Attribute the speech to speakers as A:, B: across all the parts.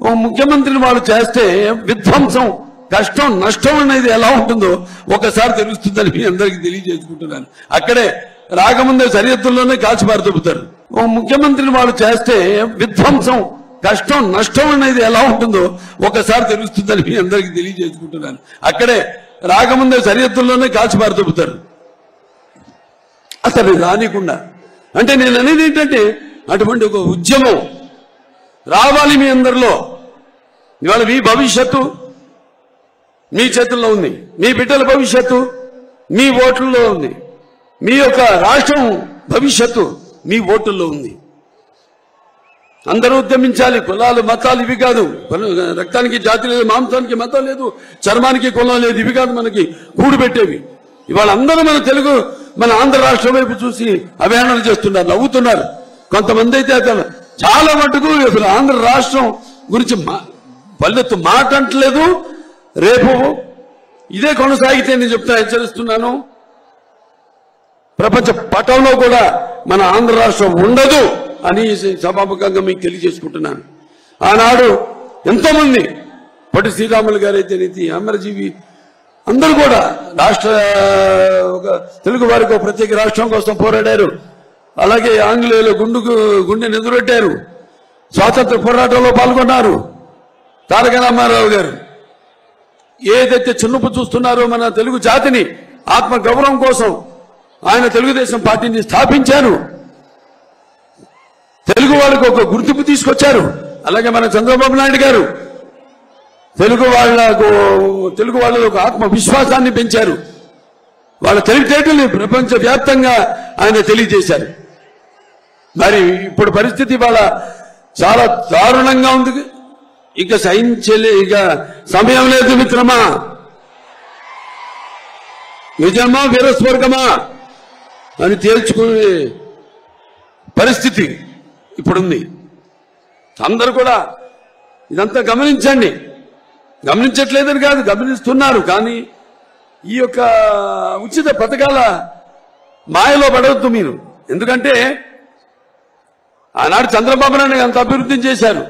A: ఓ ముఖ్యమంత్రిని వాళ్ళు చేస్తే విధ్వంసం కష్టం నష్టం అనేది ఎలా ఉంటుందో ఒకసారి తెలుస్తుందని మీ అందరికీ తెలియజేసుకుంటున్నాను. అక్కడే రాకముందే సరిహద్దుల్లోనే కాల్చిపారదొబ్బుతారు. ఓ ముఖ్యమంత్రిని వాళ్ళు చేస్తే విధ్వంసం కష్టం నష్టం అనేది ఎలా ఉంటుందో ఒకసారి తెలుస్తుందని మీ అందరికీ తెలియజేసుకుంటున్నాను. అక్కడే రాకముందే సరిహద్దుల్లోనే కాల్చిపారదొబ్బుతారు అతను రానికుండా. అంటే నేను అనేది ఏంటంటే అటువంటి ఒక ఉద్యమం రావాలి మీ అందరిలో. ఇవాళ మీ భవిష్యత్తు మీ చేతుల్లో ఉంది, మీ బిడ్డల భవిష్యత్తు మీ ఓట్లలో ఉంది, మీ యొక్క రాష్ట్రం భవిష్యత్తు మీ ఓటుల్లో ఉంది. అందరూ ఉద్యమించాలి. కులాలు మతాలు ఇవి కాదు. రక్తానికి జాతి లేదు, మాంసానికి మతం లేదు, చర్మానికి కులం లేదు, ఇవి కాదు మనకి కూడు పెట్టేవి. ఇవాళ అందరూ మన ఆంధ్ర రాష్ట్రం వైపు చూసి అభియానాలు చేస్తున్నారు, నవ్వుతున్నారు. కొంతమంది అయితే చాలా మటుకు అసలు ఆంధ్ర రాష్ట్రం గురించి పల్లెత్తు మాట అంటలేదు. రేపు ఇదే కొనసాగితే నేను హెచ్చరిస్తున్నాను, ప్రపంచ పటంలో కూడా మన ఆంధ్ర రాష్ట్రం ఉండదు అని సభాముఖంగా మీకు తెలియజేసుకుంటున్నాను. ఆనాడు ఎంతో మంది పొట్టి శ్రీరాములు గారు అయితే నీతి అమరజీవి అందరూ కూడా తెలుగు వారికి ప్రత్యేక రాష్ట్రం కోసం పోరాడారు. అలాగే ఆంగ్లేయులు గుండె ఎదురొట్టారు, స్వాతంత్ర పోరాటంలో పాల్గొన్నారు. తారక రామారావు గారు ఏదైతే చిన్నపు చూస్తున్నారో మన తెలుగు జాతిని ఆత్మ గౌరవం కోసం ఆయన తెలుగుదేశం పార్టీని స్థాపించారు. తెలుగు వాళ్ళకు ఒక గుర్తింపు తీసుకొచ్చారు. అలాగే మన చంద్రబాబు నాయుడు గారు తెలుగు వాళ్ళలో ఒక ఆత్మ విశ్వాసాన్ని పెంచారు. వాళ్ళ తెలివితేటల్ని ప్రపంచ వ్యాప్తంగా ఆయన తెలియజేశారు. మరి ఇప్పుడు పరిస్థితి వాళ్ళ చాలా దారుణంగా ఉంది. ఇక ఇక సమయం లేదు మిత్రమా, నిజమా వీరస్వర్గమా అని తేల్చుకునే పరిస్థితి ఇప్పుడుంది. అందరూ కూడా ఇదంతా గమనించండి. గమనించట్లేదని కాదు, గమనిస్తున్నారు. కానీ ఈ యొక్క ఉచిత పథకాల మాయలో పడవద్దు మీరు. ఎందుకంటే ఆనాడు చంద్రబాబు నాయుడు అంత అభివృద్ధి చేశారు.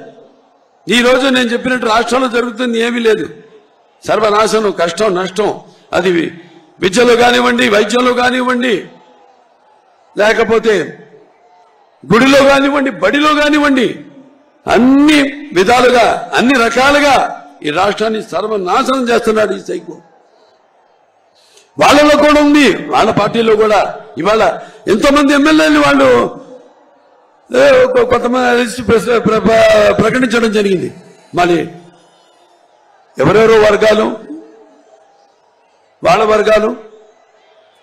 A: ఈ రోజు నేను చెప్పినట్టు రాష్ట్రంలో జరుగుతుంది ఏమీ లేదు. సర్వనాశనం, కష్టం, నష్టం. అది విద్యలో కానివ్వండి, వైద్యంలో కానివ్వండి, లేకపోతే గుడిలో కానివ్వండి, బడిలో కానివ్వండి, అన్ని విధాలుగా అన్ని రకాలుగా ఈ రాష్ట్రాన్ని సర్వనాశనం చేస్తున్నాడు ఈ సైకో. వాళ్ళలో కూడా ఉంది, వాళ్ళ పార్టీలో కూడా. ఇవాళ ఎంతో మంది ఎమ్మెల్యేలు వాళ్ళు కొంతమంది ప్రకటించడం జరిగింది. మరి ఎవరెవరో వర్గాలు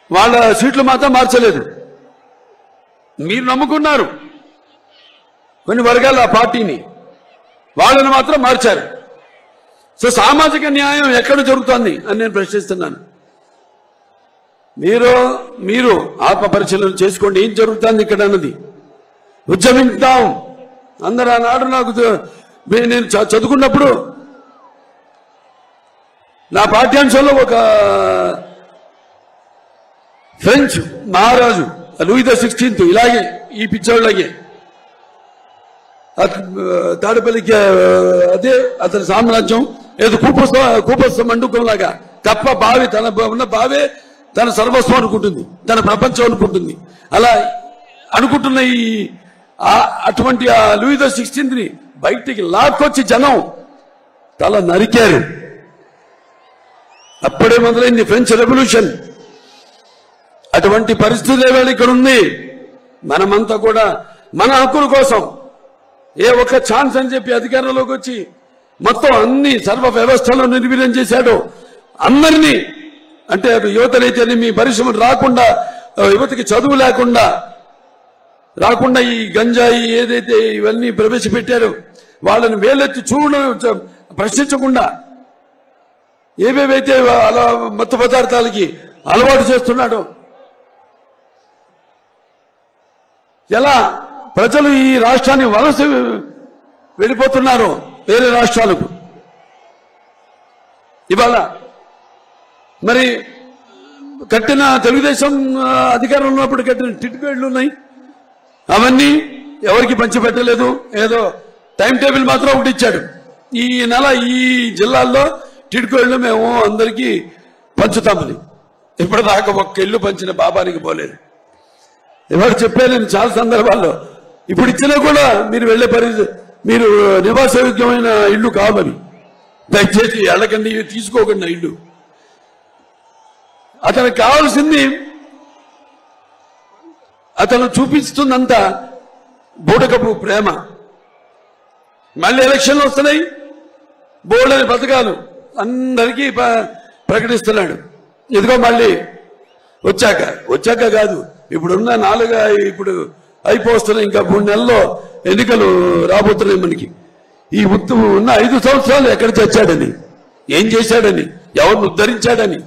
A: వాళ్ళ సీట్లు మాత్రం మార్చలేదు. మీరు నమ్ముకున్నారు కొన్ని వర్గాల పార్టీని, వాళ్ళని మాత్రం మార్చారు. సో సామాజిక న్యాయం ఎక్కడ జరుగుతోంది అని నేను ప్రశ్నిస్తున్నాను. మీరు ఆత్మ పరిశీలన చేసుకోండి, ఏం జరుగుతుంది ఇక్కడ అన్నది. ఉద్యమిద్దాం అందరూ. ఆనాడు నేను చదువుకున్నప్పుడు నా పాఠ్యాంశంలో ఒక ఫ్రెంచ్ మహారాజు లూయి ద 16 ఇలాగే ఈ పిచ్చోళ్ళగే తాడపల్లికి అదే అతని సామ్రాజ్యం ఏదో కూపస్థ మండుకంలాగా కప్ప బావి తన ఉన్న బావే తన సర్వస్వం అనుకుంటుంది, తన ప్రపంచం అనుకుంటుంది. అలా అనుకుంటున్న అటువంటి ఆ లూయి ద 16ని బయటికి లాక్కొచ్చి జనం తల నరికారు. అప్పుడే మొదలైంది ఫ్రెంచ్ రెవల్యూషన్. అటువంటి పరిస్థితి వేళ ఇక్కడ ఉంది. మనమంతా కూడా మన హక్కుల కోసం ఏ ఒక్క ఛాన్స్ అని చెప్పి అధికారంలోకి వచ్చి మొత్తం అన్ని సర్వ వ్యవస్థలో నిర్వీర్యం చేశాడు. అందరినీ అంటే యువతనైతే మీ పరిశ్రమలు రాకుండా, యువతకి చదువు రాకుండా ఈ గంజాయి ఏదైతే ఇవన్నీ ప్రవేశపెట్టారో వాళ్ళని వేలెత్తి ప్రశ్నించకుండా ఏవేవైతే అలా మత్తు పదార్థాలకి అలవాటు చేస్తున్నాడో, ఎలా ప్రజలు ఈ రాష్ట్రాన్ని వలస వెళ్ళిపోతున్నారు వేరే రాష్ట్రాలకు. ఇవాళ మరి కట్టిన తెలుగుదేశం అధికారంలో ఉన్నప్పుడు కట్టిన టిట్కోడ్లు ఉన్నాయి, అవన్నీ ఎవరికి పంచిపెట్టలేదు. ఏదో టైం టేబుల్ మాత్రం ఒకటి ఇచ్చాడు. ఈ నెల ఈ జిల్లాల్లో టిడ్కో ఇళ్ళు మేము అందరికీ పంచుతామని. ఇప్పటిదాకా ఒక్క ఇల్లు పంచిన పాపానికి పోలేదు. ఎవరు చెప్పాను నేను చాలా సందర్భాల్లో. ఇప్పుడు ఇచ్చినా కూడా మీరు వెళ్లే మీరు నివాసయోగ్యమైన ఇల్లు కావని, దయచేసి ఎళ్ళకండి, తీసుకోకండి ఇల్లు. అతనికి కావాల్సింది అతను చూపిస్తుందంతా బూటకపు ప్రేమ. మళ్ళీ ఎలక్షన్లు వస్తున్నాయి, బోల్డని పథకాలు అందరికీ ప్రకటిస్తున్నాడు. ఇదిగో మళ్ళీ వచ్చాక కాదు, ఇప్పుడున్న ఇప్పుడు అయిపోతున్నాయి, ఇంకా 3 నెలల్లో ఎన్నికలు రాబోతున్నాయి మనకి. ఈ ఉన్న 5 సంవత్సరాలు ఎక్కడ చచ్చాడని, ఏం చేశాడని, ఎవరిని ఉద్ధరించాడని,